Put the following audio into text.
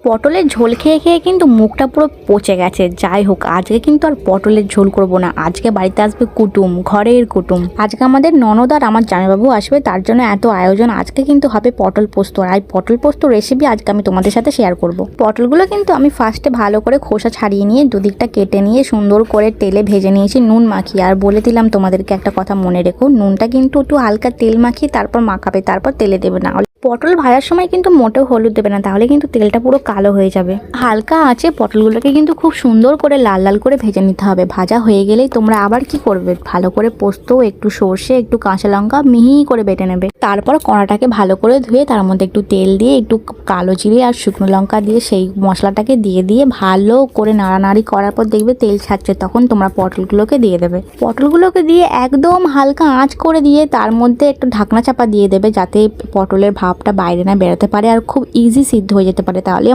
পটলের ঝোল খেয়ে খেয়ে কিন্তু মুখটা পুরো পচে গেছে। যাই হোক, আজকে কিন্তু আর পটলের ঝোল করব না। আজকে বাড়িতে আসবে কুটুম, ঘরের কুটুম। আজকে আমাদের ননদ আর আমার জামাইবাবু আসবে, তার জন্য এত আয়োজন। আজকে কিন্তু হবে পটল পোস্ত, আর এই পটল পোস্ত রেসিপি আজকে আমি তোমাদের সাথে শেয়ার করব। পটলগুলো কিন্তু আমি ফার্স্টে ভালো করে খোসা ছাড়িয়ে নিয়ে দুদিকটা কেটে নিয়ে সুন্দর করে তেলে ভেজে নিয়েছি নুন মাখিয়ে। আর বলে দিলাম তোমাদেরকে একটা কথা মনে রেখো, নুনটা কিন্তু একটু হালকা তেল মাখিয়ে তারপর মাখাবে, তারপর তেলে দেবে না। পটল ভাজার সময় কিন্তু মোটেও হলুদ দেবে না, তাহলে কিন্তু তেলটা পুরো কালো হয়ে যাবে। হালকা আঁচে পটলগুলোকে কিন্তু খুব সুন্দর করে লাল লাল করে ভেজে নিতে হবে। ভাজা হয়ে গেলেই তোমরা আবার কি করবে, ভালো করে পোস্ত, একটু সর্ষে, একটু কাঁচা লঙ্কা মিহি করে বেটে নেবে। তারপর কড়াটাকে ভালো করে ধুয়ে তার মধ্যে একটু তেল দিয়ে, একটু কালো জিরে আর শুকনো লঙ্কা দিয়ে সেই মশলাটাকে দিয়ে ভালো করে নাড়ানাড়ি করার পর দেখবে তেল ছাড়ছে, তখন তোমরা পটলগুলোকে দিয়ে দেবে। পটলগুলোকে দিয়ে একদম হালকা আঁচ করে দিয়ে তার মধ্যে একটু ঢাকনা চাপা দিয়ে দেবে, যাতে পটলের ভাবটা বাইরে না বেরোতে পারে আর খুব ইজি সিদ্ধ হয়ে যেতে পারে। তাহলে